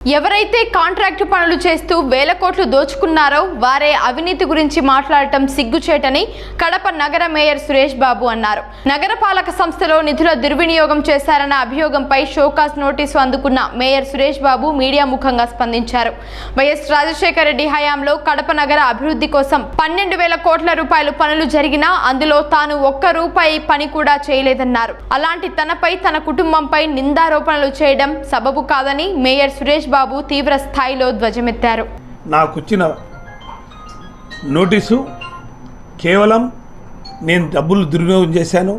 ఎవరైతే కాంట్రాక్టు పనులు చేస్తూ వేల కోట్లు దోచుకున్నారో వారే అవినీతి గురించి మాట్లాడటం సిగ్గుచేటని కడప నగర మేయర్ సురేష్ బాబు అన్నారు. నగరపాలక సంస్థలో నిధుల దుర్వినియోగం చేశారన్న అభియోగంపై షోకాజ్ నోటీసు అందుకున్న మేయర్ సురేష్ బాబు మీడియా ముఖంగా స్పందించారు. వైఎస్ రాజశేఖర రెడ్డి హయాంలో కడప నగర అభివృద్ధి కోసం 12,000 కోట్ల రూపాయలు పనులు జరిగినా అందులో తాను ఒక్క రూపాయి పని కూడా చేయలేదన్నారు. అలాంటి తనపై తన కుటుంబంపై నిందారోపణలు చేయడం సబబు కాదని మేయర్ సురేష్ బాబు తీవ్ర స్థాయిలో ధ్వజమెత్తారు. నాకు వచ్చిన నోటీసు కేవలం నేను డబ్బులు దుర్వినియోగం చేశాను,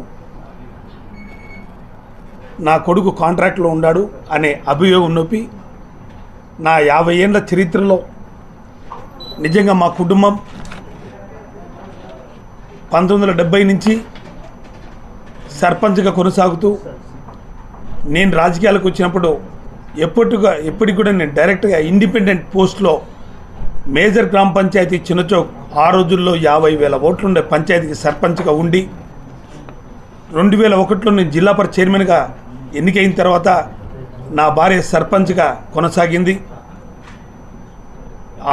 నా కొడుకు కాంట్రాక్ట్లో ఉన్నాడు అనే అభియోగం నొప్పి నా 50 ఏళ్ల చరిత్రలో నిజంగా మా కుటుంబం 1970 నుంచి సర్పంచ్గా కొనసాగుతూ నేను రాజకీయాలకు వచ్చినప్పుడు ఎప్పటికి కూడా నేను డైరెక్ట్గా ఇండిపెండెంట్ పోస్ట్లో మేజర్ గ్రామ పంచాయతీ చిన్నచౌక్ ఆ రోజుల్లో 50,000 ఓట్లుండే పంచాయతీకి సర్పంచ్గా ఉండి 2001లో నేను జిల్లా పరిషత్ చైర్మన్గా ఎన్నికైన తర్వాత నా భార్య సర్పంచ్గా కొనసాగింది.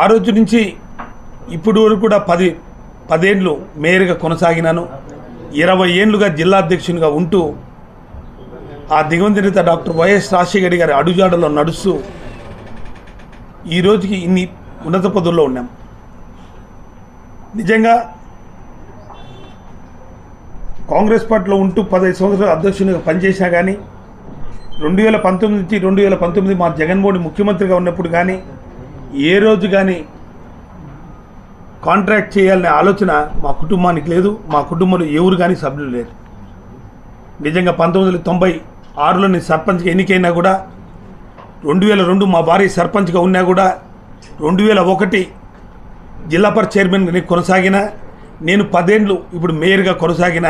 ఆ రోజు నుంచి ఇప్పుడు వరకు కూడా 10 ఏళ్ళు మేయర్గా కొనసాగినాను. 20 ఏళ్ళుగా జిల్లా అధ్యక్షునిగా ఉంటూ ఆ దివంగత డాక్టర్ వైఎస్ రాజశేఖర గారి అడుగుజాడలో నడుస్తూ ఈ రోజుకి ఇన్ని ఉన్నత పదవుల్లో ఉన్నాం. నిజంగా కాంగ్రెస్ పార్టీలో ఉంటూ 15 సంవత్సరాలు అధ్యక్షునిగా పనిచేసినా కానీ 2019 నుంచి 2019 మా జగన్మోహన్ ముఖ్యమంత్రిగా ఉన్నప్పుడు కానీ ఏ రోజు కానీ కాంట్రాక్ట్ చేయాలనే ఆలోచన మా కుటుంబానికి లేదు. మా కుటుంబంలో ఎవరు కానీ సభ్యులు లేరు. నిజంగా 1996లో నేను సర్పంచ్గా ఎన్నికైనా కూడా 2002 మా భార్య సర్పంచ్గా ఉన్నా కూడా 2001 జిల్లా పరిషత్ చైర్మన్గా నేను కొనసాగిన, నేను 10 ఏళ్ళు ఇప్పుడు మేయర్గా కొనసాగిన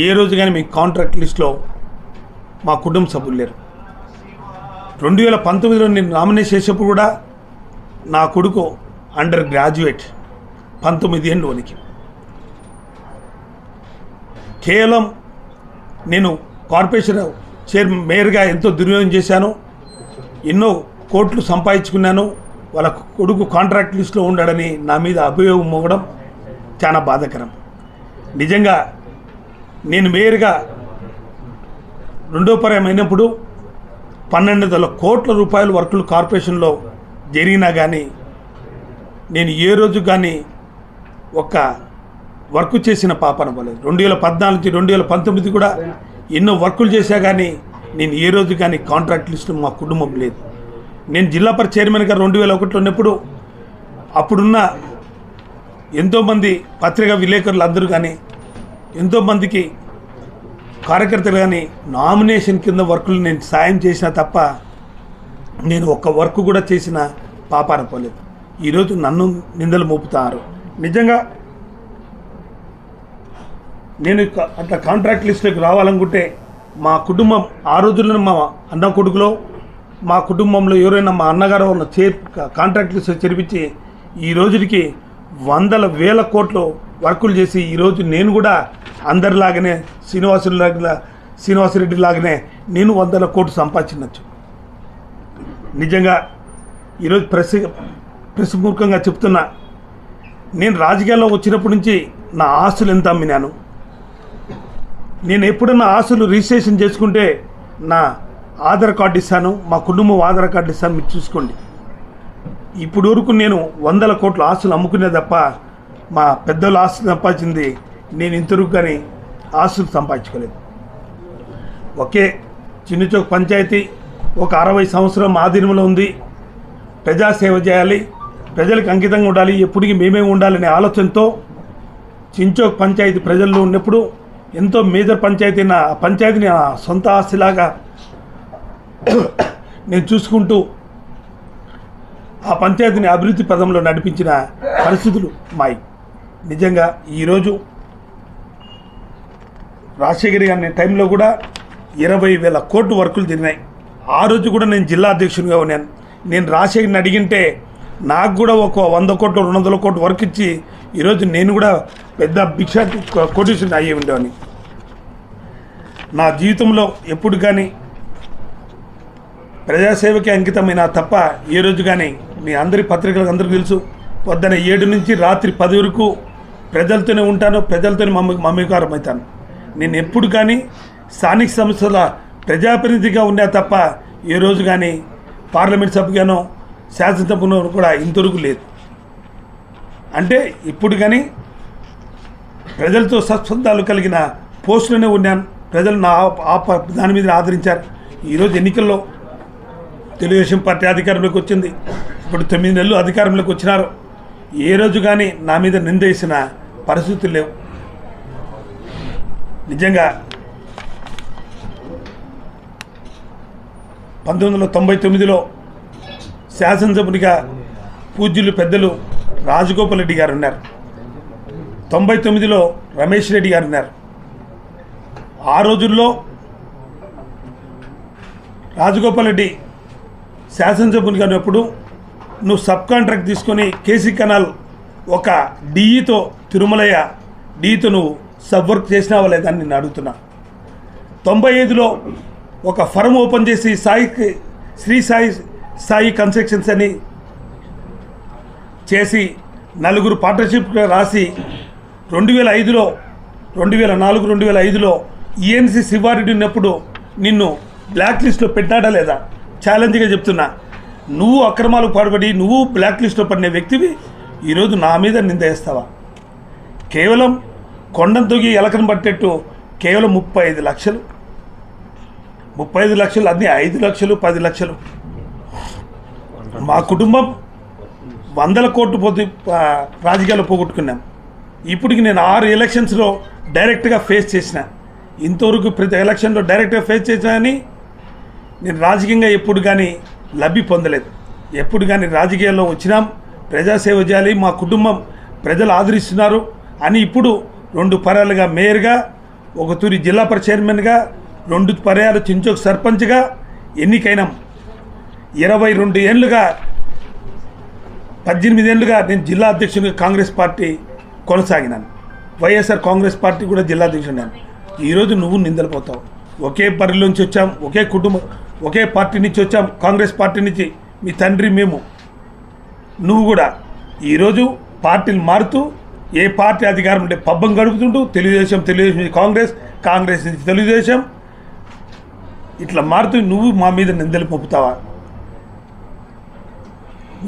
ఏ రోజు కానీ మీ కాంట్రాక్ట్ లిస్ట్లో మా కుటుంబ సభ్యులు లేరు. 2019లో నేను నామినేట్ చేసేప్పుడు కూడా నా కొడుకు అండర్ గ్రాడ్యుయేట్ 19 ఏళ్ళు వనికి. కేవలం నేను కార్పొరేషన్ మేయర్గా ఎంతో దుర్వినియోగం చేశాను, ఎన్నో కోట్లు సంపాదించుకున్నాను. వాళ్ళ కొడుకు కాంట్రాక్ట్ లిస్టులో ఉన్నాడని నా మీద అభియోగం మోగడం చాలా బాధాకరం. నిజంగా నేను మేయర్గా రెండో పర్యాయం అయినప్పుడు 12,000 కోట్ల రూపాయల వర్కులు కార్పొరేషన్లో జరిగినా కానీ నేను ఏ రోజు కానీ ఒక్క వర్క్ చేసిన పాపన పోలేదు. 2014 నుంచి 2019 కూడా ఎన్నో వర్కులు చేశా కానీ నేను ఏ రోజు కానీ కాంట్రాక్ట్ లిస్టు మా కుటుంబం లేదు. నేను జిల్లా పరిషత్ చైర్మన్గా 2001లో ఉన్నప్పుడు అప్పుడున్న ఎంతోమంది పత్రికా విలేకరులు అందరూ కానీ ఎంతోమందికి కార్యకర్తలు కానీ నామినేషన్ కింద వర్కులు నేను సాయం చేసినా తప్ప నేను ఒక్క వర్క్ కూడా చేసిన పాపాన పోలేదు. ఈరోజు నన్ను నిందలు మోపుతారు. నిజంగా నేను అట్లా కాంట్రాక్ట్ లిస్టులోకి రావాలనుకుంటే మా కుటుంబం ఆ రోజుల్లో మా అన్న కొడుకులో మా కుటుంబంలో ఎవరైనా మా అన్నగారు ఉన్న కాంట్రాక్ట్ లిస్టు చేర్పించి ఈ రోజుకి 100,000 కోట్లు వర్కులు చేసి ఈరోజు నేను కూడా అందరిలాగానే శ్రీనివాసరెడ్డి లాగానే నేను 100 కోట్లు సంపాదించవచ్చు. నిజంగా ఈరోజు ప్రెస్ మూర్ఖంగా చెప్తున్నా, నేను రాజకీయాల్లో వచ్చినప్పటి నుంచి నా ఆస్తులు ఎంత అమ్మినాను. నేను ఎప్పుడన్నా ఆస్తులు రిజిస్ట్రేషన్ చేసుకుంటే నా ఆధార్ కార్డు ఇస్తాను, మా కుటుంబం ఆధార్ కార్డు ఇస్తాను, మీరు చూసుకోండి. ఇప్పుడు వరకు నేను 100 కోట్ల ఆస్తులు అమ్ముకునే తప్ప మా పెద్దల ఆస్తులు సంపాదించింది నేను ఇంతవరకు కానీ ఆస్తులు సంపాదించుకోలేదు. ఒకే చిన్నచౌక్ పంచాయతీ ఒక 60 సంవత్సరం ఆధీనంలో ఉంది. ప్రజాసేవ చేయాలి, ప్రజలకు అంకితంగా ఉండాలి, ఎప్పటికీ మేమే ఉండాలనే ఆలోచనతో చిన్నచౌక్ పంచాయతీ ప్రజల్లో ఉన్నప్పుడు ఎంతో మేజర్ పంచాయతీ నా పంచాయతీని నా సొంత ఆస్తిలాగా నేను చూసుకుంటూ ఆ పంచాయతీని అభివృద్ధి పదంలో నడిపించిన పరిస్థితులు మాయి. నిజంగా ఈరోజు రాజశేఖర్ గారి టైంలో కూడా 20,000 కోట్లు వర్కులు జరిగినాయి. ఆ రోజు కూడా నేను జిల్లా అధ్యక్షునిగా ఉన్నాను. నేను రాజశేఖర్ని అడిగింటే నాకు కూడా ఒక 100 కోట్లు 200 కోట్లు వర్క్ ఇచ్చి ఈరోజు నేను కూడా పెద్ద భిక్ష కోటీశ్వరుని అయ్యి ఉండేవాడిని. నా జీవితంలో ఎప్పుడు కానీ ప్రజాసేవకి అంకితమైన తప్ప ఏ రోజు కానీ మీ అందరి పత్రికలకు అందరికీ తెలుసు, పొద్దున 7 నుంచి రాత్రి 10 వరకు ప్రజలతోనే ఉంటాను, ప్రజలతోనే మమేకారం అవుతాను. నేను ఎప్పుడు కానీ స్థానిక సంస్థల ప్రజాప్రతినిధిగా ఉన్నా తప్ప ఏ రోజు కానీ పార్లమెంట్ సభ్యుగానో శాసనసభను కూడా ఇంతవరకు లేదు. అంటే ఇప్పుడు కానీ ప్రజలతో సత్సంధాలు కలిగిన పోస్టులోనే ఉన్నాను. ప్రజలు దాని మీద ఆదరించారు. ఈరోజు ఎన్నికల్లో తెలుగుదేశం పార్టీ అధికారంలోకి వచ్చింది. ఇప్పుడు 9 నెలలు అధికారంలోకి వచ్చినారు. ఏ రోజు కానీ నా మీద నిందేసిన పరిస్థితులు లేవు. నిజంగా 1999లో శాసనసభ్యునిగా పూజ్యులు పెద్దలు రాజగోపాల్ రెడ్డి గారు ఉన్నారు. 99లో రమేష్ రెడ్డి గారు ఉన్నారు. ఆ రోజుల్లో రాజగోపాల్ రెడ్డి శాసనసభ్యునిగా ఉన్నప్పుడు నువ్వు సబ్ కాంట్రాక్ట్ తీసుకొని కేసీ కెనాల్ ఒక డిఈతో తిరుమలయ్య డిఈతో నువ్వు సబ్ వర్క్ చేసినావా లేదని నేను అడుగుతున్నా. 95లో ఒక ఫర్మ్ ఓపెన్ చేసి శ్రీ సాయి కన్స్ట్రక్షన్స్ అని చేసి 4 పార్ట్నర్షిప్గా రాసి 2005లో 2004, 2005లో ఈఎన్సీ శివారెడ్డి ఉన్నప్పుడు నిన్ను బ్లాక్ లిస్ట్లో పెట్టాడా లేదా? ఛాలెంజ్గా చెప్తున్నా. నువ్వు అక్రమాలకు పాల్పడి నువ్వు బ్లాక్ లిస్ట్లో పడిన వ్యక్తివి ఈరోజు నా మీద నింద వేస్తావా? కేవలం కొండను తొగి ఎలకను పట్టేట్టు కేవలం 35 లక్షలు, 35 లక్షలు, అన్నీ 5 లక్షలు, 10 లక్షలు. మా కుటుంబం 100 కోట్లు రాజకీయాల్లో పోగొట్టుకున్నాం. ఇప్పటికి నేను 6 ఎలక్షన్స్లో డైరెక్ట్గా ఫేస్ చేసిన. ఇంతవరకు ప్రతి ఎలక్షన్లో డైరెక్ట్గా ఫేస్ చేసినా అని నేను రాజకీయంగా ఎప్పుడు కానీ లబ్ధి పొందలేదు. ఎప్పుడు కానీ రాజకీయాల్లో వచ్చినాం, ప్రజాసేవ చేయాలి, మా కుటుంబం ప్రజలు ఆదరిస్తున్నారు అని ఇప్పుడు 2 పర్యాలుగా మేయర్గా, ఒక తూరి జిల్లా పరిషత్ చైర్మన్గా, 2 పర్యాలు చించోక్ సర్పంచ్గా ఎన్నికైనాం. 22 ఏళ్ళుగా 18 ఏళ్ళుగా నేను జిల్లా అధ్యక్షునిగా కాంగ్రెస్ పార్టీ కొనసాగినాను. వైఎస్ఆర్ కాంగ్రెస్ పార్టీ కూడా జిల్లా అధ్యక్షుడు. ఈరోజు నువ్వు నిందలిపోతావు. ఒకే పరిలో నుంచి వచ్చాం, ఒకే కుటుంబం, ఒకే పార్టీ నుంచి వచ్చాం, కాంగ్రెస్ పార్టీ నుంచి. మీ తండ్రి మేము, నువ్వు కూడా ఈరోజు పార్టీలు మారుతూ ఏ పార్టీ అధికారం ఉంటే పబ్బం గడుపుతుంటూ తెలుగుదేశం నుంచి కాంగ్రెస్ నుంచి తెలుగుదేశం ఇట్లా మారుతూ నువ్వు మా మీద నిందలు పంపుతావా?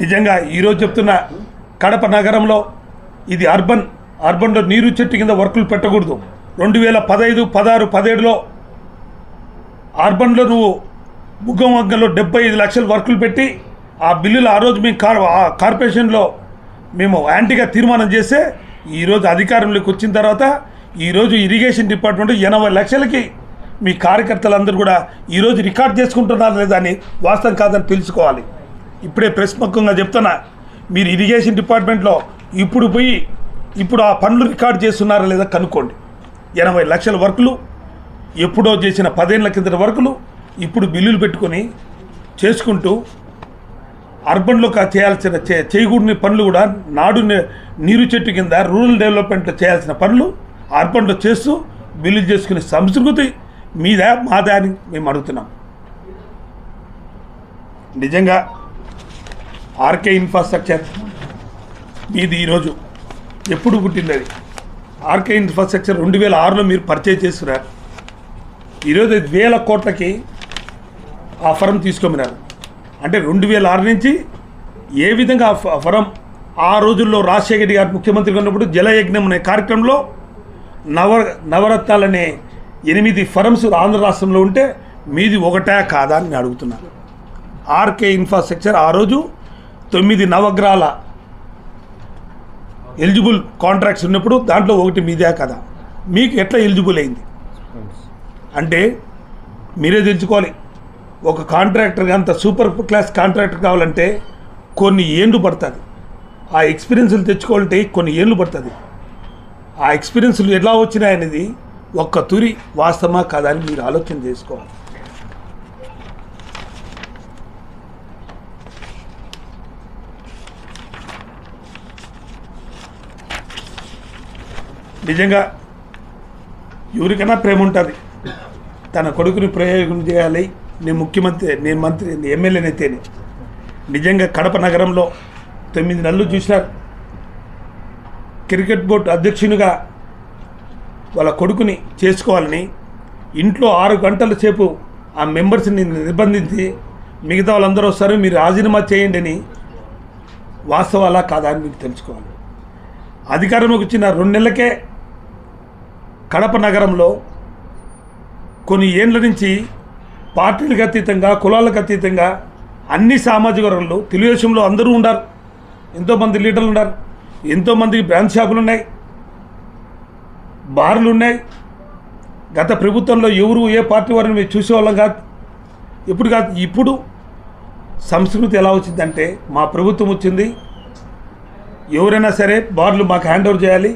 నిజంగా ఈరోజు చెప్తున్నా, కడప నగరంలో ఇది అర్బన్లో నీరు చెట్టు కింద వర్కులు పెట్టకూడదు. 2015, 16, 17లో అర్బన్లో నువ్వు బుగ్గవంగంలో 75 లక్షల వర్కులు పెట్టి ఆ బిల్లులు ఆ రోజు మేము కార్పొరేషన్లో మేము యాంటీగా తీర్మానం చేస్తే ఈరోజు అధికారంలోకి వచ్చిన తర్వాత ఈరోజు ఇరిగేషన్ డిపార్ట్మెంట్ 80 లక్షలకి మీ కార్యకర్తలందరూ కూడా ఈరోజు రికార్డ్ చేసుకుంటున్నారు లేదా అని వాస్తవం కాదని తెలుసుకోవాలి. ఇప్పుడే ప్రెస్ ముఖంగా చెప్తున్నా, మీరు ఇరిగేషన్ డిపార్ట్మెంట్లో ఇప్పుడు ఆ పనులు రికార్డ్ చేస్తున్నారా లేదా కనుక్కోండి. 80 లక్షల వర్కులు, ఎప్పుడో చేసిన 10 ఏళ్ల కిందట వర్కులు ఇప్పుడు బిల్లులు పెట్టుకొని చేసుకుంటూ అర్బన్లో చేయాల్సిన చేయకూడని పనులు కూడా నీరు చెట్టు కింద రూరల్ డెవలప్మెంట్లో చేయాల్సిన పనులు అర్బన్లో చేస్తూ బిల్లులు చేసుకునే సంస్కృతి మాదా అని మేము అడుగుతున్నాం. నిజంగా ఆర్కే ఇన్ఫ్రాస్ట్రక్చర్ మీది ఈరోజు ఎప్పుడు పుట్టింది? అది ఆర్కే ఇన్ఫ్రాస్ట్రక్చర్ 2006లో మీరు పర్చేజ్ చేస్తున్నారు. ఈరోజు 1000 కోట్లకి ఆ ఫరం తీసుకోమన్నారు. అంటే 2006 నుంచి ఏ విధంగా ఆ ఫరం ఆ రోజుల్లో రాజశేఖర రెడ్డి గారు ముఖ్యమంత్రిగా ఉన్నప్పుడు జలయజ్ఞం అనే కార్యక్రమంలో నవరత్నాలనే 8 ఫరమ్స్ ఆంధ్ర రాష్ట్రంలో ఉంటే మీది ఒకటా కాదా అని అడుగుతున్నాను. ఆర్కే ఇన్ఫ్రాస్ట్రక్చర్ ఆ రోజు 9 నవగ్రహాల ఎలిజిబుల్ కాంట్రాక్ట్స్ ఉన్నప్పుడు దాంట్లో ఒకటి మీదే కదా, మీకు ఎట్లా ఎలిజిబుల్ అయింది అంటే మీరే తెలుసుకోవాలి. ఒక కాంట్రాక్టర్ అంత సూపర్ క్లాస్ కాంట్రాక్టర్ కావాలంటే కొన్ని ఏళ్ళు పడుతుంది. ఆ ఎక్స్పీరియన్స్లు తెచ్చుకోవాలంటే కొన్ని ఏళ్ళు పడుతుంది. ఆ ఎక్స్పీరియన్స్లు ఎలా వచ్చినాయనేది ఒక్క తూరి వాస్తవమా కాదా అని మీరు ఆలోచన చేసుకోవాలి. నిజంగా ఎవరికైనా ప్రేమ ఉంటుంది, తన కొడుకుని ప్రయోగం చేయాలి, నేను ముఖ్యమంత్రి, నేను మంత్రి, ఎమ్మెల్యేనైతేనే నిజంగా కడప నగరంలో 9 నెలలు చూసినారు. క్రికెట్ బోర్డు అధ్యక్షునిగా వాళ్ళ కొడుకుని చేసుకోవాలని ఇంట్లో 6 గంటల సేపు ఆ మెంబర్స్ని నిర్బంధించి మిగతా వాళ్ళందరూ వస్తారు, మీరు రాజీనామా చేయండి అని. వాస్తవాలా కాదా అని మీకు తెలుసుకోవాలి. అధికారంలోకి వచ్చిన 2 నెలలకే కడప నగరంలో కొన్ని ఏండ్ల నుంచి పార్టీలకు అతీతంగా, కులాలకు అతీతంగా అన్ని సామాజిక వర్గాలు, తెలుగుదేశంలో అందరూ ఉన్నారు, ఎంతోమంది లీడర్లు ఉన్నారు, ఎంతోమంది బ్రాంచ్ షాపులు ఉన్నాయి, బార్లు ఉన్నాయి. గత ప్రభుత్వంలో ఎవరు ఏ పార్టీ వారిని మేము చూసేవాళ్ళం కాదు. ఇప్పుడు సంస్కృతి ఎలా వచ్చిందంటే, మా ప్రభుత్వం వచ్చింది, ఎవరైనా సరే బార్లు మాకు హ్యాండ్ ఓవర్ చేయాలి,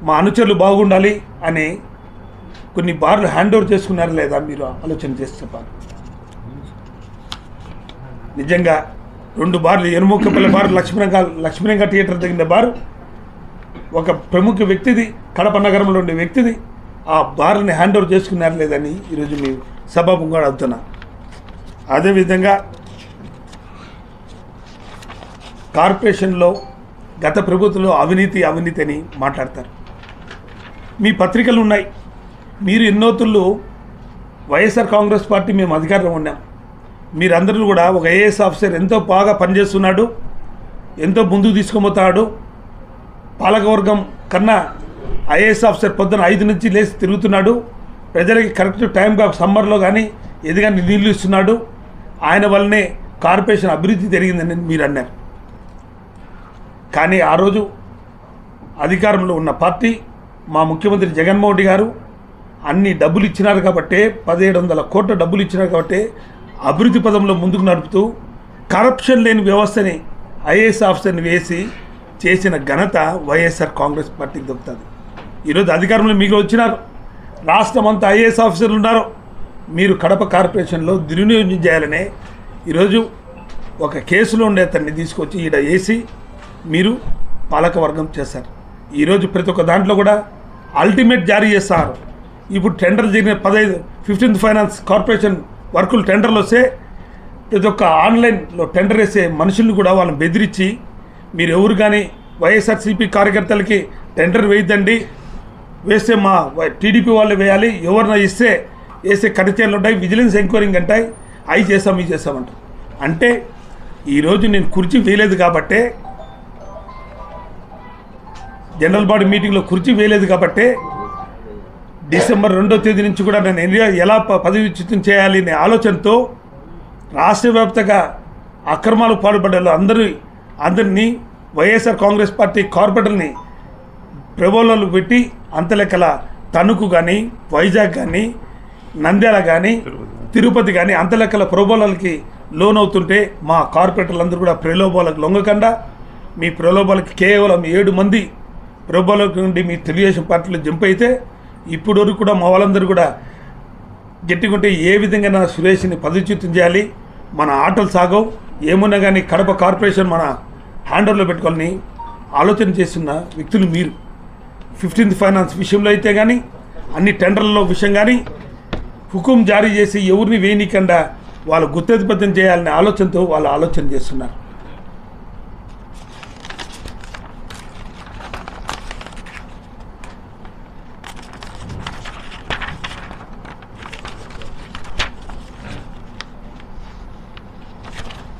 మా అనుచరులు బాగుండాలి అని కొన్ని బార్లు హ్యాండ్ ఓవర్ చేసుకున్నారు లేదా మీరు ఆలోచన చేసి చెప్పాలి. నిజంగా 2 బార్లు, ఎనుముకపల్లి బార్, లక్ష్మీరంగ థియేటర్ తగిన బారు ఒక ప్రముఖ వ్యక్తిది, కడప నగరంలో ఉండే వ్యక్తిది. ఆ బార్ని హ్యాండ్ ఓవర్ చేసుకున్నారు లేదని ఈరోజు మీ సభాముఖంగా అడుగుతున్నా. అదేవిధంగా కార్పొరేషన్లో గత ప్రభుత్వంలో అవినీతి అని మాట్లాడతారు. మీ పత్రికలు ఉన్నాయి. మీరు ఎన్నోతుళ్ళు వైఎస్ఆర్ కాంగ్రెస్ పార్టీ మేము అధికారంలో ఉన్నాం, మీరందరూ కూడా ఒక ఐఏఎస్ ఆఫీసర్ ఎంతో బాగా పనిచేస్తున్నాడు, ఎంతో ముందుకు తీసుకుపోతాడు, పాలకవర్గం కన్నా ఐఏఎస్ ఆఫీసర్ పొద్దున 5 నుంచి లేచి తిరుగుతున్నాడు, ప్రజలకి కరెక్ట్ టైంగా సమ్మర్లో కానీ ఏది కానీ నీళ్ళు ఇస్తున్నాడు, ఆయన వల్లనే కార్పొరేషన్ అభివృద్ధి జరిగిందని మీరు అన్నారు. కానీ ఆ రోజు అధికారంలో ఉన్న పార్టీ, మా ముఖ్యమంత్రి జగన్మోహన్ రెడ్డి గారు అన్ని డబ్బులు ఇచ్చినారు కాబట్టి, 1700 కోట్ల డబ్బులు ఇచ్చినారు కాబట్టి అభివృద్ధి పదంలో ముందుకు నడుపుతూ కరప్షన్ లేని వ్యవస్థని ఐఏఎస్ ఆఫీసర్ని వేసి చేసిన ఘనత వైఎస్ఆర్ కాంగ్రెస్ పార్టీకి దొరుకుతుంది. ఈరోజు అధికారంలో మీకు వచ్చినారు, రాష్ట్రం అంతా ఐఏఎస్ ఆఫీసర్లు ఉన్నారు. మీరు కడప కార్పొరేషన్లో దుర్వినియోగం చేయాలనే ఈరోజు ఒక కేసులో ఉండే అతన్ని తీసుకొచ్చి ఈడ వేసి మీరు పాలకవర్గం చేశారు. ఈరోజు ప్రతి ఒక్క దాంట్లో కూడా అల్టిమేట్ జారీ చేస్తారు. ఇప్పుడు టెండర్లు జరిగిన 15th ఫైనాన్స్ కార్పొరేషన్ వర్కులు టెండర్లు వస్తే ప్రతి ఒక్క ఆన్లైన్లో టెండర్ వేసే మనుషుల్ని కూడా వాళ్ళని బెదిరించి, మీరు ఎవరు కానీ వైఎస్ఆర్సీపీ కార్యకర్తలకి టెండర్ వేయద్దండి, వేస్తే మా టీడీపీ వాళ్ళు వేయాలి, ఎవరిన ఇస్తే వేసే కరిచర్లు ఉంటాయి, విజిలెన్స్ ఎంక్వైరింగ్ అంటాయి, అవి చేస్తాం ఇవి చేస్తామంటారు. అంటే ఈరోజు నేను కుర్చీ వేయలేదు కాబట్టే, జనరల్ బాడీ మీటింగ్లో కుర్చీ వేయలేదు కాబట్టే డిసెంబర్ 2వ తేదీ నుంచి కూడా నేను ఎలా పదవిచ్యుతం చేయాలి అనే ఆలోచనతో రాష్ట్ర వ్యాప్తంగా అక్రమాలకు పాల్పడ్డారు అందరినీ వైఎస్ఆర్ కాంగ్రెస్ పార్టీ కార్పొరేటర్ని ప్రబోధాలు పెట్టి అంతలెక్కల తణుకు కానీ, వైజాగ్ కానీ, నంద్యాల కానీ, తిరుపతి కానీ అంతలెక్కల ప్రబోధాలకి లోన్ అవుతుంటే మా కార్పొరేటర్లందరూ కూడా ప్రలోభాలకు లొంగకుండా, మీ ప్రలోభాలకి కేవలం 7 మంది ప్రబోధాలకు నుండి మీ తెలుగుదేశం పార్టీలో జంప్ అయితే, ఇప్పుడు వరకు కూడా మా వాళ్ళందరూ కూడా గట్టిగుంటే ఏ విధంగా నా సురేష్ని పదవిచ్యుతం చేయాలి, మన ఆటలు సాగవు, ఏమున్నా కానీ కడప కార్పొరేషన్ మన హ్యాండర్లో పెట్టుకోవాలని ఆలోచన చేస్తున్న వ్యక్తులు మీరు. 15th ఫైనాన్స్ విషయంలో అయితే కానీ, అన్ని టెండర్లలో విషయం కానీ హుకుం జారీ చేసి ఎవరిని వేయనీకుండా వాళ్ళు గుత్తేధిపత్యం చేయాలనే ఆలోచనతో వాళ్ళు ఆలోచన చేస్తున్నారు.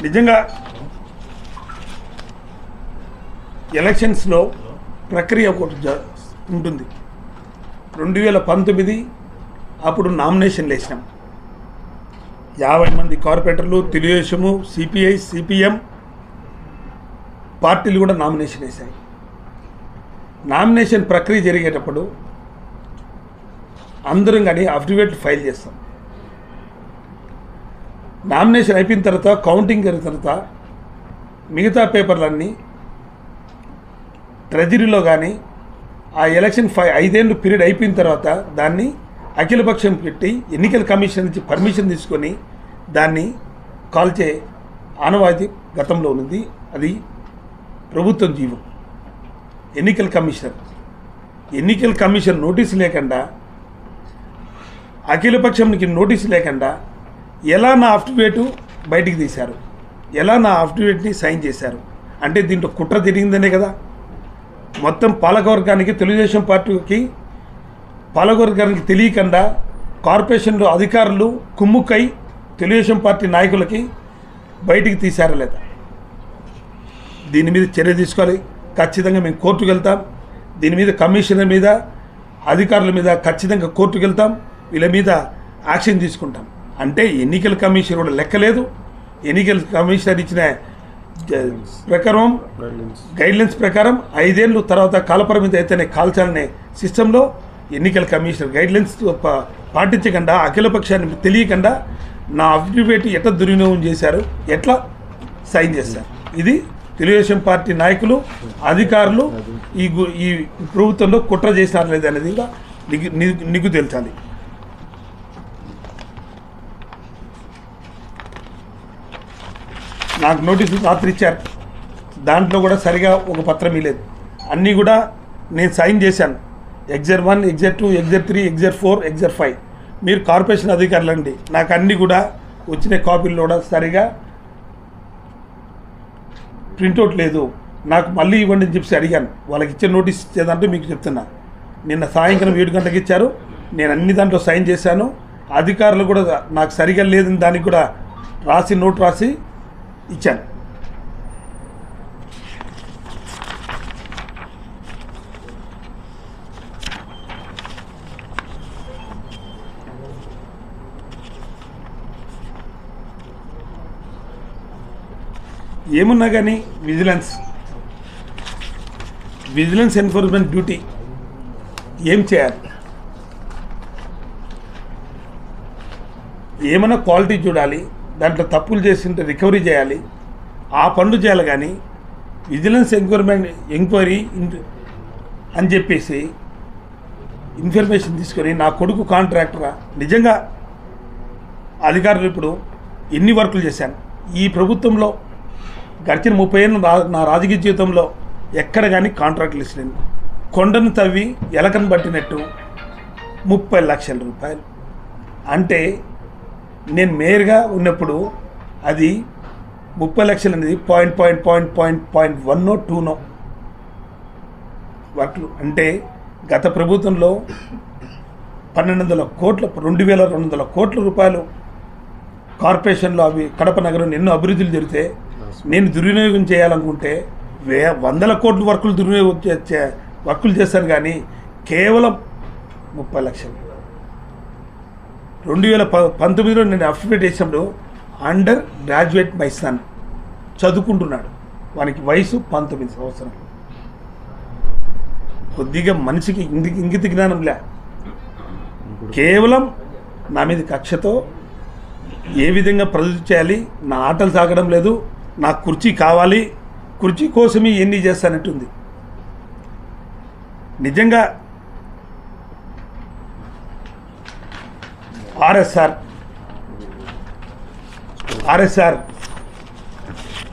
నిజంగా ఎలక్షన్స్లో ప్రక్రియ ఒకటి ఉంటుంది. 2019 అప్పుడు నామినేషన్లు వేసినాం. 50 మంది కార్పొరేటర్లు, తెలుగుదేశము, సిపిఐ, సిపిఎం పార్టీలు కూడా నామినేషన్ వేశాయి. నామినేషన్ ప్రక్రియ జరిగేటప్పుడు అందరం కానీ అఫిడవిట్ ఫైల్ చేస్తాం. నామినేషన్ అయిపోయిన తర్వాత, కౌంటింగ్ అయిన తర్వాత మిగతా పేపర్లన్నీ ట్రెజరీలో కానీ ఆ ఎలక్షన్ 5 ఏళ్ళు పీరియడ్ అయిపోయిన తర్వాత దాన్ని అఖిలపక్షం పెట్టి ఎన్నికల కమిషన్ నుంచి పర్మిషన్ తీసుకొని దాన్ని కాల్చే ఆనవాయితీ గతంలో ఉంది. అది ప్రభుత్వం జీవం. ఎన్నికల కమిషన్ నోటీసు లేకుండా అఖిలపక్షంకి నోటీస్ లేకుండా ఎలా నా అఫిడవిట్ బయటికి తీశారు, ఎలా నా అఫిడవిట్ని సైన్ చేశారు అంటే దీంట్లో కుట్ర జరిగిందనే కదా. మొత్తం పాలకవర్గానికి, తెలుగుదేశం పార్టీకి పాలకవర్గానికి తెలియకుండా కార్పొరేషన్లో అధికారులు కుమ్ముక్కై తెలుగుదేశం పార్టీ నాయకులకి బయటికి తీశారా లేదా? దీని మీద చర్య తీసుకోవాలి. ఖచ్చితంగా మేము కోర్టుకు వెళ్తాం. దీని మీద కమిషనర్ మీద, అధికారుల మీద ఖచ్చితంగా కోర్టుకు వెళ్తాం. వీళ్ళ మీద యాక్షన్ తీసుకుంటాం. అంటే ఎన్నికల కమిషన్ కూడా లెక్కలేదు. ఎన్నికల కమిషనర్ ఇచ్చిన ప్రకారం గైడ్లైన్స్ ప్రకారం 5 ఏళ్ళు తర్వాత కాలపరిమితి అయితేనే కాల్చాలనే సిస్టంలో ఎన్నికల కమిషనర్ గైడ్లైన్స్ పాటించకుండా, అఖిలపక్షాన్ని తెలియకుండా నా అఫిడవిట్ ఎట్లా దుర్వినియోగం చేశారు, ఎట్లా సైన్ చేస్తారు? ఇది తెలుగుదేశం పార్టీ నాయకులు, అధికారులు ఈ ప్రభుత్వంలో కుట్ర చేసినారు లేదా అనేది కూడా నీకు తెలుసాలి. నాకు నోటీసులు రాత్రి ఇచ్చారు. దాంట్లో కూడా సరిగా ఒక పత్రం ఇలేదు. అన్నీ కూడా నేను సైన్ చేశాను. ఎగ్జర్ 1, ఎగ్జర్ 2, ఎగ్జర్ 3, ఎగ్జర్ 4, ఎగ్జర్ 5. మీరు కార్పొరేషన్ అధికారులు అండి. నాకు అన్నీ కూడా వచ్చిన కాపీల్లో కూడా సరిగా ప్రింట్అవుట్ లేదు. నాకు మళ్ళీ ఇవ్వండి అని చెప్పి అడిగాను. వాళ్ళకి ఇచ్చే నోటీస్ ఇచ్చేదంటే మీకు చెప్తున్నా. నిన్న సాయంత్రం 7 గంటలకు ఇచ్చారు. నేను అన్ని దాంట్లో సైన్ చేశాను. అధికారులు కూడా నాకు సరిగా లేదని దానికి కూడా నోట్ రాసి ఇచ్చాను. ఏమున్నా కానీ విజిలెన్స్ ఎన్ఫోర్స్మెంట్ డ్యూటీ ఏం చేయాలి? ఏమైనా క్వాలిటీ చూడాలి, దాంట్లో తప్పులు చేస్తుంటే రికవరీ చేయాలి, ఆ పనులు చేయాలి. కానీ విజిలెన్స్ ఎంక్వైరీ అని చెప్పేసి ఇన్ఫర్మేషన్ తీసుకొని నా కొడుకు కాంట్రాక్టరా నిజంగా అధికారులు ఇప్పుడు ఎన్ని వర్కులు చేశాను ఈ ప్రభుత్వంలో గడిచిన 30 ఏళ్ళు నా రాజకీయ జీవితంలో ఎక్కడ కానీ కాంట్రాక్ట్లు ఇస్తలేదు. కొండను తవ్వి ఎలకను పట్టినట్టు 30 లక్షల రూపాయలు అంటే నేను మేయర్గా ఉన్నప్పుడు అది 30 లక్షలు అనేది 0.1 2 వర్క్లు అంటే గత ప్రభుత్వంలో 2200 కోట్ల రూపాయలు కార్పొరేషన్లో అవి కడప నగరం ఎన్నో అభివృద్ధులు జరిగితే నేను దుర్వినియోగం చేయాలనుకుంటే 100 కోట్ల వర్కులు చేశాను. కానీ కేవలం 30 లక్షలు 2019లో నేను అఫిడవిట్ చేసినప్పుడు అండర్ గ్రాడ్యుయేట్ మై సన్ చదువుకుంటున్నాడు. వానికి వయసు 19 సంవత్సరాలు. కొద్దిగా మనిషికి ఇంగిత జ్ఞానం లే. కేవలం నా మీద కక్షతో ఏ విధంగా ప్రజలు చేయాలి, నా ఆటలు సాగడం లేదు, నాకు కుర్చీ కావాలి, కుర్చీ కోసమే ఎన్ని చేస్తానంటుంది. నిజంగా ఆర్ఎస్ఆర్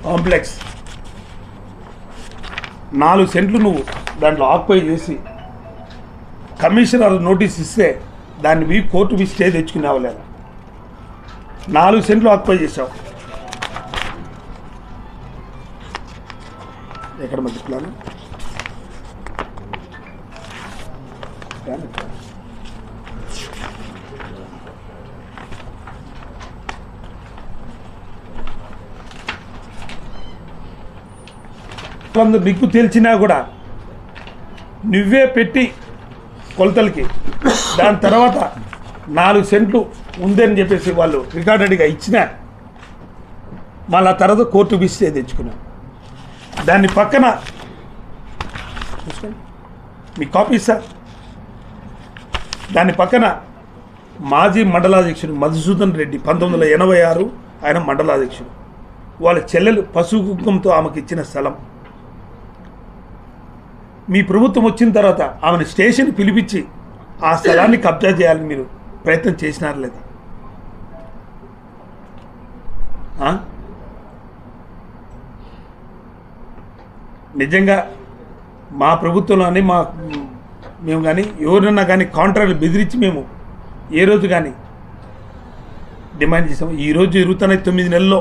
కాంప్లెక్స్ 4 సెంట్లు నువ్వు దాంట్లో ఆక్యుపై చేసి కమిషనర్ నోటీస్ ఇస్తే దాన్ని కోర్టు స్టే తెచ్చుకునేవా లేదా? 4 సెంట్లు ఆక్యుపై చేసావు. ఎక్కడ మధ్య ప్లాన్ నీకు తెలిసినా కూడా నువ్వే పెట్టి కొలతలకి దాని తర్వాత 4 సెంట్లు ఉందని చెప్పేసి వాళ్ళు రికార్డెడ్గా ఇచ్చిన మళ్ళీ ఆ తర్వాత కోర్టు విస్తే తెచ్చుకున్నాం. దాన్ని పక్కన మీ కాపీ ఇస్తా. దాని పక్కన మాజీ మండలాధ్యక్షుడు మధుసూదన్ రెడ్డి 1986 ఆయన మండలాధ్యక్షుడు. వాళ్ళ చెల్లెలు పశువు కుంకుమతో ఆమెకు ఇచ్చిన స్థలం. మీ ప్రభుత్వం వచ్చిన తర్వాత ఆమెను స్టేషన్ పిలిపించి ఆ స్థలాన్ని కబ్జా చేయాలని మీరు ప్రయత్నం చేసినారు లేదా? నిజంగా మా ప్రభుత్వంలోని మేము కానీ ఎవరినన్నా కానీ కాంట్రాక్ట్లు బెదిరించి మేము ఏ రోజు కానీ డిమాండ్ చేసాం. ఈరోజు జరుగుతున్న 9 నెలల్లో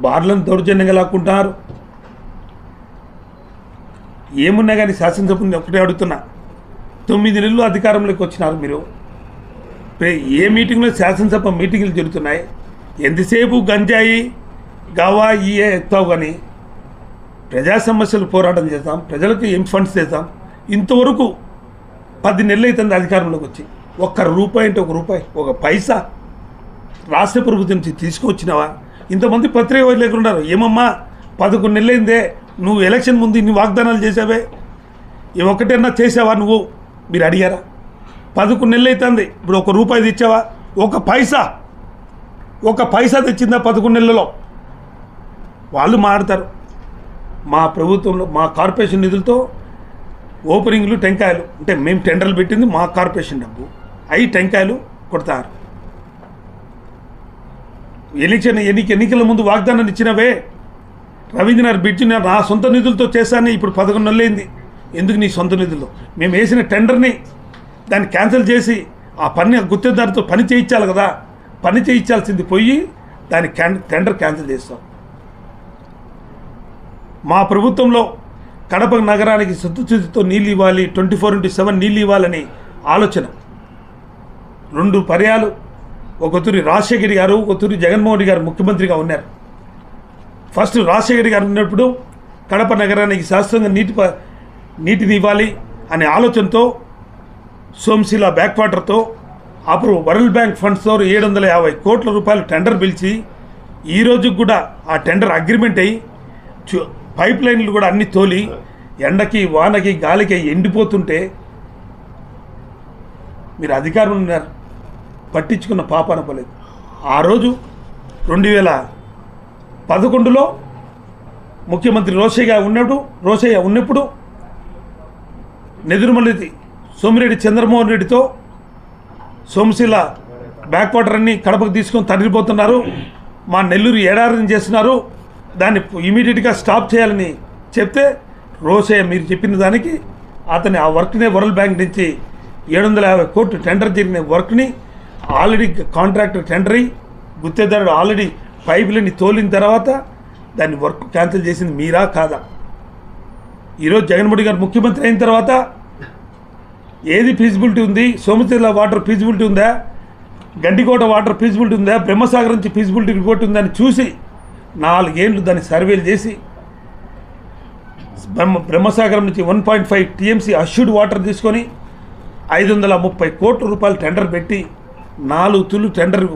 బార్లను దౌర్జన్యంగా లాక్కుంటున్నారు. ఏమున్నా కానీ శాసనసభని ఒకటే అడుగుతున్నా, 9 నెలలు అధికారంలోకి వచ్చినారు మీరు. ఏ మీటింగ్లో శాసనసభ మీటింగ్లు జరుగుతున్నాయి, ఎంతసేపు గంజాయి గావా ఇయే ఎత్తావు కానీ ప్రజా సమస్యలు పోరాటం చేస్తాం, ప్రజలకు ఏం ఫండ్స్ చేస్తాం. ఇంతవరకు 10 నెలలు అవుతుంది అధికారంలోకి వచ్చి. ఒక్క రూపాయి అంటే ఒక రూపాయి, ఒక పైసా రాష్ట్ర ప్రభుత్వం నుంచి తీసుకొచ్చినావా? ఇంతమంది పత్రిక లేకుండా ఏమమ్మా 11 నెలలైందే, నువ్వు ఎలక్షన్ ముందు ఇన్ని వాగ్దానాలు చేసావే, ఈ ఒక్కటన్నా చేసావా నువ్వు? మీరు అడిగారా? 11 నెలలు అవుతుంది, ఇప్పుడు ఒక రూపాయి తెచ్చావా? ఒక పైసా తెచ్చిందా 11 నెలలలో? వాళ్ళు మాట్లాడతారు. మా ప్రభుత్వంలో మా కార్పొరేషన్ నిధులతో ఓపెనింగ్లు టెంకాయలు, అంటే మేము టెండర్లు పెట్టింది మా కార్పొరేషన్ డబ్బు, అవి టెంకాయలు కొడతారు. ఎన్నికల ముందు వాగ్దానాన్ని ఇచ్చినవే, రవీంద్రనాథ్ బ్రిడ్జ్ నా సొంత నిధులతో చేశాను, ఇప్పుడు 11 నెలలైంది. ఎందుకు నీ సొంత నిధుల్లో? మేము వేసిన టెండర్ని దాన్ని క్యాన్సిల్ చేసి ఆ గుత్తేదారితో పని చేయించాలి కదా, పని చేయించాల్సింది పోయి దాని టెండర్ క్యాన్సిల్ చేస్తాం. మా ప్రభుత్వంలో కడప నగరానికి శుద్ధశుద్ధితో నీళ్ళు ఇవ్వాలి, 24/7 నీళ్ళు ఇవ్వాలని ఆలోచన. 2 పర్యాలు, ఒక తూరి రాజశేఖర్ గారు, ఒక తూరి జగన్మోహన్ రెడ్డి గారు ముఖ్యమంత్రిగా ఉన్నారు. ఫస్ట్ రాజశేఖర్ గారు ఉన్నప్పుడు కడప నగరానికి శాశ్వతంగా నీటిని ఇవ్వాలి అనే ఆలోచనతో సోమశిల బ్యాక్ వాటర్తో అప్పుడు వరల్డ్ బ్యాంక్ ఫండ్స్తో 750 కోట్ల రూపాయలు టెండర్ పిలిచి ఈ రోజుకి కూడా ఆ టెండర్ అగ్రిమెంట్ అయ్యి పైప్ లైన్లు కూడా అన్ని తోలి ఎండకి వానకి గాలికి ఎండిపోతుంటే మీరు అధికారులు ఉన్నారు, పట్టించుకున్న పాపాన పోలేదు. ఆ రోజు 2011లో ముఖ్యమంత్రి రోసయ్య ఉన్నప్పుడు నెదురుమల్లి సోమిరెడ్డి చంద్రమోహన్ రెడ్డితో సోమశిల బ్యాక్ వాటర్ అన్ని కడపకు తీసుకొని తరలిపోతున్నారు, మా నెల్లూరు ఏడారిని చేస్తున్నారు, దాన్ని ఇమీడియట్గా స్టాప్ చేయాలని చెప్తే రోసయ్య మీరు చెప్పిన దానికి అతని ఆ వర్క్నే వరల్డ్ బ్యాంక్ నుంచి 750 కోట్లు టెండర్ జరిగిన వర్క్ని ఆల్రెడీ కాంట్రాక్టర్ టెండర్ అయ్యి గుత్తేదారుడు ఆల్రెడీ పైపులని తోలిన తర్వాత దాన్ని వర్క్ క్యాన్సిల్ చేసింది మీరా కాదా? ఈరోజు జగన్మోహన్ గారు ముఖ్యమంత్రి అయిన తర్వాత ఏది ఫీజిబిలిటీ ఉంది? సోమశిల వాటర్ ఫీజిబిలిటీ ఉందా? గండికోట వాటర్ ఫీజిబిలిటీ ఉందా? బ్రహ్మసాగర్ నుంచి ఫీజిబిలిటీ రిపోర్ట్ ఉందని చూసి 4 ఏళ్ళు దాన్ని సర్వేలు చేసి బ్రహ్మసాగరం నుంచి 1.5 టీఎంసీ అష్యూడ్ వాటర్ తీసుకొని 530 కోట్ల రూపాయలు టెండర్ పెట్టి 4 తులు టెండర్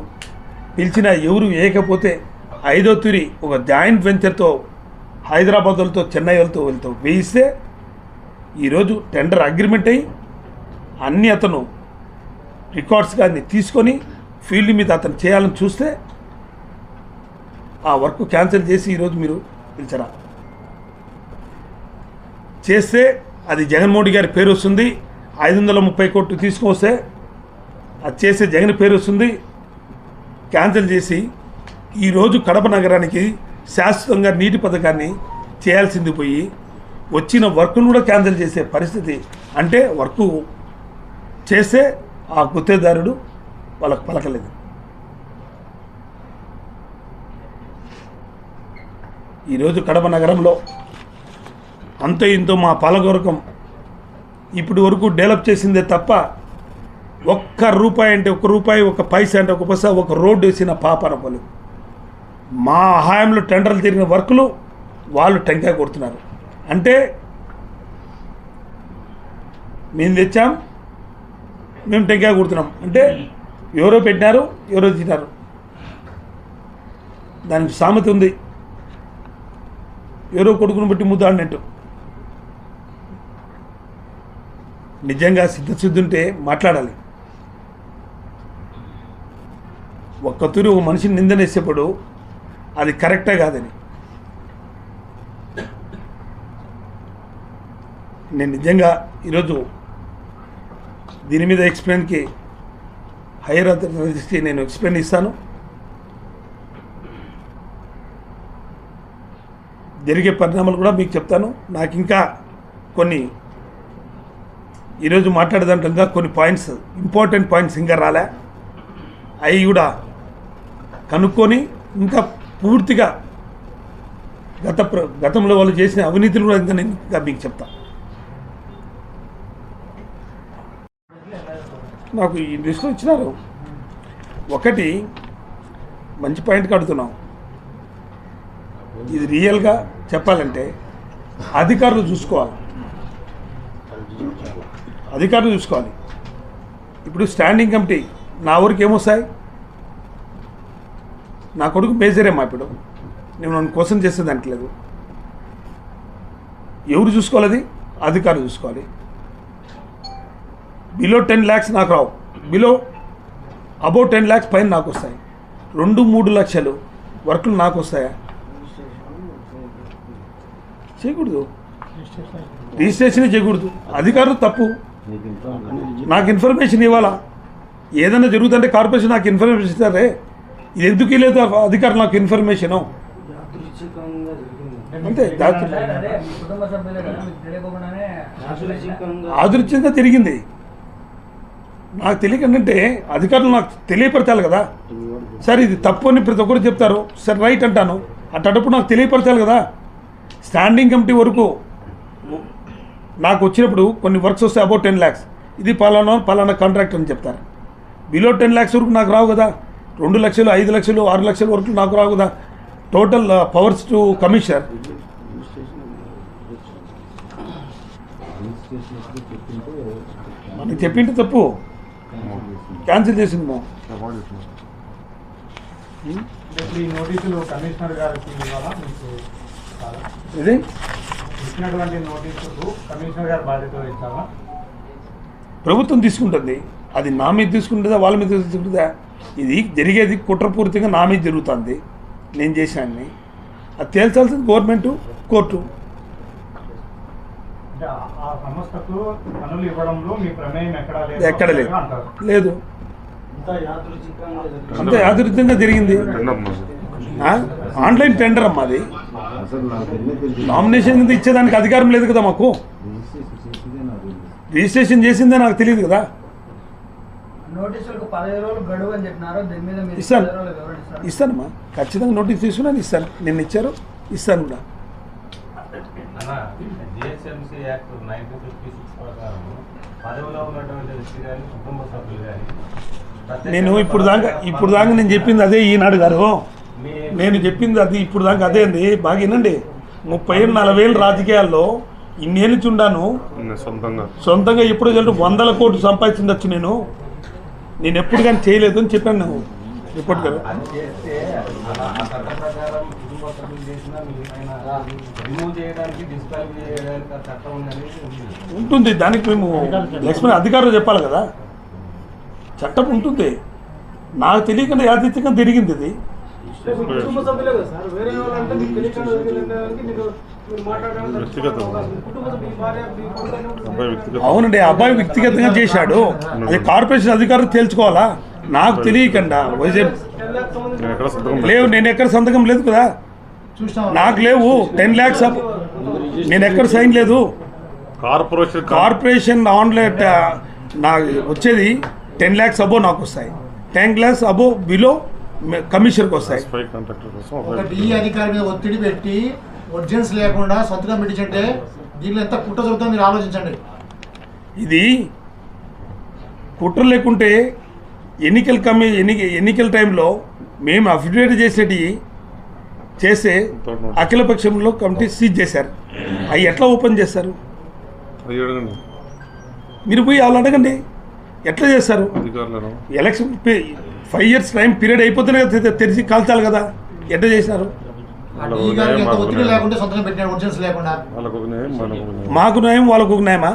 పిలిచినా ఎవరు వేయకపోతే 5వ తురి ఒక జాయింట్ వెంచర్తో హైదరాబాద్ వాళ్ళతో చెన్నై వాళ్ళతో వేయిస్తే ఈరోజు టెండర్ అగ్రిమెంట్ అయ్యి అన్నీ అతను రికార్డ్స్ కానీ తీసుకొని ఫీల్డ్ మీద అతను చేయాలని చూస్తే ఆ వర్క్ క్యాన్సిల్ చేసి ఈరోజు మీరు పిలిచరా చేస్తే అది జగన్మోహన్ గారి పేరు వస్తుంది. 530 కోట్లు తీసుకొస్తే అది చేసే జగన్ పేరు వస్తుంది. క్యాన్సిల్ చేసి ఈరోజు కడప నగరానికి శాశ్వతంగా నీటి పథకాన్ని చేయాల్సింది పోయి వచ్చిన వర్క్ను కూడా క్యాన్సిల్ చేసే పరిస్థితి. అంటే వర్క్ చేస్తే ఆ గుత్తేదారుడు వాళ్ళకు పలకలేదు. ఈరోజు కడప నగరంలో అంతో ఇంతో మా పాలకవర్గం ఇప్పటి వరకు డెవలప్ చేసిందే తప్ప ఒక్క రూపాయి అంటే ఒక రూపాయి, ఒక పైసా అంటే ఒక పైసా, ఒక రోడ్డు వేసిన పాపన పోలేదు. మా హయాంలో టెండర్లు తిరిగిన వర్కులు వాళ్ళు టెంకాయ కొడుతున్నారు. అంటే మేము తెచ్చాం, మేము టెంకాయ కొడుతున్నాం అంటే ఎవరో పెట్టినారు, ఎవరో తిన్నారు. దానికి సామెత ఉంది, ఎవరో కొడుకును బట్టి ముద్దాడినట్టు. నిజంగా సిద్ధశుద్ధి ఉంటే మాట్లాడాలి. ఒక్క తూరి ఒక మనిషిని నిందనేసేప్పుడు అది కరెక్టే కాదని నేను నిజంగా ఈరోజు దీని మీద ఎక్స్ప్లెయిన్కి హైయర్ అథారిటీస్కి నేను ఎక్స్ప్లెయిన్ ఇస్తాను. జరిగే పరిణామాలు కూడా మీకు చెప్తాను. నాకు ఇంకా కొన్ని ఈరోజు మాట్లాడేదాంట్లో కొన్ని పాయింట్స్, ఇంపార్టెంట్ పాయింట్స్ ఇంకా రాలే, అవి కూడా కనుక్కొని ఇంకా పూర్తిగా గతంలో వాళ్ళు చేసిన అవినీతులు కూడా ఇంకా నేను ఇంకా మీకు చెప్తా. నాకు ఈ లిస్టులో ఇచ్చినారు. ఒకటి మంచి పాయింట్ కడుతున్నాం. ఇది రియల్గా చెప్పాలంటే అధికారులు చూసుకోవాలి. ఇప్పుడు స్టాండింగ్ కమిటీ నా ఊరికి ఏమొస్తాయి? నా కొడుకు మేజరేమా? ఇప్పుడు నేను నన్ను క్వశ్చన్ చేసే దానికి లేదు. ఎవరు చూసుకోవాలి? అది అధికారులు చూసుకోవాలి. బిలో 10 lakhs నాకు రావు, బిలో అబౌవ్ 10 lakhs పైన నాకు వస్తాయి. 2-3 లక్షలు వర్కులు నాకు వస్తాయా? చేయకూడదు, రిజిస్ట్రేషన్ చేయకూడదు. అధికారులు తప్పు. నాకు ఇన్ఫర్మేషన్ ఇవ్వాలా? ఏదైనా జరుగుతుంటే కార్పొరేషన్ నాకు ఇన్ఫర్మేషన్ ఇస్తారే, ఇది ఎందుకు లేదు అధికారులు నాకు ఇన్ఫర్మేషను? అంతే, ఆదృచ్యంగా తిరిగింది. నాకు తెలియకంటే అధికారులు నాకు తెలియపరచాలి కదా. సరే ఇది తప్పు అని ప్రతి ఒక్కరు చెప్తారు, సరే రైట్ అంటాను. అట్టప్పుడు నాకు తెలియపరచాలి కదా. స్టాండింగ్ కమిటీ వరకు నాకు వచ్చినప్పుడు కొన్ని వర్క్స్ వస్తాయి అబౌట్ 10 lakhs, ఇది పలానా కాంట్రాక్ట్ అని చెప్తారు. బిలో 10 lakhs వరకు నాకు రావు కదా. 2 లక్షలు, 5 లక్షలు, 6 లక్షల వరకు నాకు రావు కదా. Total powers to commissioner. మనకి చెప్పింటే తప్పు, క్యాన్సిల్ చేసింది మా. ఇది ప్రభుత్వం తీసుకుంటుంది. అది నా మీద తీసుకుంటుందా వాళ్ళ మీద తీసుకుంటుందా? ఇది జరిగేది కుట్రపూర్తిగా నా మీద జరుగుతుంది. నేను చేశాన్ని అది తేల్చాల్సింది గవర్నమెంటు, కోర్టు. ఎక్కడ లేదు, అంత యాదృచ్ఛికంగా జరిగింది. ఆన్లైన్ టెండర్ అమ్మా అది. నామినేషన్ కింద ఇచ్చేదానికి అధికారం లేదు కదా మాకు. రిజిస్ట్రేషన్ చేసిందే నాకు తెలియదు కదా. ఇస్తానమ్మా, ఖచ్చితంగా నోటీస్ తీసుకున్నాను, ఇస్తాను. నిన్న ఇచ్చారు, ఇస్తాను కూడా. నేను ఇప్పుడు దాకా నేను చెప్పింది అదే. ఈనాడు గారు నేను చెప్పింది అది ఇప్పుడు దాకా అదే అండి. బాగా వినండి. 30-40 ఏళ్ళు రాజకీయాల్లో ఇన్నేళ్ళు చుండాను. సొంతంగా ఎప్పుడు 100 కోట్లు సంపాదించవచ్చు. నేను ఎప్పుడు కానీ చేయలేదు అని చెప్పాను. నువ్వు రిపోర్ట్ గారు ఉంటుంది, దానికి మేము లక్ష్మణ్ అధికారులు చెప్పాలి కదా. చట్టం ఉంటుంది. నాకు తెలియకుండా యాదృచ్ఛికంగా జరిగింది ఇది. అవునండి, అబ్బాయి వ్యక్తిగతంగా చేశాడు. అది కార్పొరేషన్ అధికారులు తేల్చుకోవాలా. నాకు తెలియకుండా లేవు, నేను ఎక్కడ సంతకం లేదు కదా. నాకు లేవు 10 lakhs. నేను ఎక్కడ సైన్ లేదు. కార్పొరేషన్ ఆన్లైన్ నాకు వచ్చేది 10 lakhs అబోవ్ నాకు వస్తాయి. 10 lakhs అబోవ్ బిలో కమిషనర్కి వస్తాయి. ఒక డిఈ అధికారి మీద ఒత్తిడి పెట్టి ఒరిజినల్స్ లేకుండా సంతకం పెట్టించంటే దీనిలో ఎంత కుట్ర జరుగుతుందో మీరు ఆలోచించండి. ఇది కుట్ర లేకుంటే ఎన్నికల టైంలో మేము అఫిడవిట్ చేస్తే అఖిలపక్షంలో కమిటీ సీజ్ చేశారు. అవి ఎట్లా ఓపెన్ చేస్తారు? మీరు పోయి వాళ్ళు అడగండి, ఎట్లా చేస్తారు? ఎలక్షన్ 5 years టైం పీరియడ్ అయిపోతేనే తెరిచి కాల్చాలి కదా. ఎట్లా చేసినారు? మాకు న్యాయం, వాళ్ళకు ఒక న్యాయమా?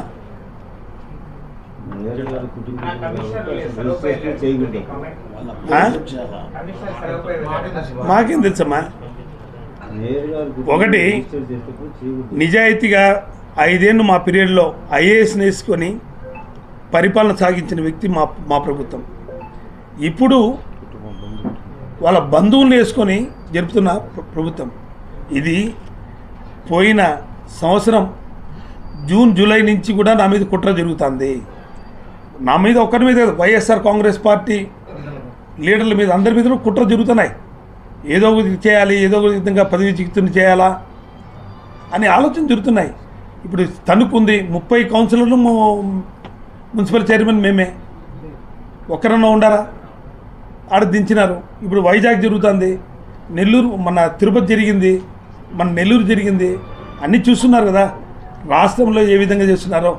మాకేం తెలుసమ్మా. ఒకటి, నిజాయితీగా 5 ఏళ్ళు మా పీరియడ్లో ఐఏఎస్ని వేసుకొని పరిపాలన సాగించిన వ్యక్తి మా ప్రభుత్వం. ఇప్పుడు వాళ్ళ బంధువులను వేసుకొని జరుపుతున్న ప్రభుత్వం. ఇది పోయిన సంవత్సరం జూన్ జూలై నుంచి కూడా నా మీద కుట్ర జరుగుతుంది. నా మీద ఒక్కరి మీద కాదు, వైఎస్ఆర్ కాంగ్రెస్ పార్టీ లీడర్ల మీద అందరి మీద కుట్ర జరుగుతున్నాయి. ఏదో ఒకటి చేయాలి, ఏదో ఒక విధంగా పదవి చికిత్సను చేయాలా అని ఆలోచన జరుగుతున్నాయి. ఇప్పుడు తణుకుంది, 30 కౌన్సిలర్లు మున్సిపల్ చైర్మన్ మేమే, ఒక్కరన్నా ఉండారా? ఆడ దించినారు. ఇప్పుడు వైజాగ్ జరుగుతుంది, నెల్లూరు, మన తిరుపతి జరిగింది, మన నెల్లూరు జరిగింది, అన్నీ చూస్తున్నారు కదా రాష్ట్రంలో ఏ విధంగా చేస్తున్నారో.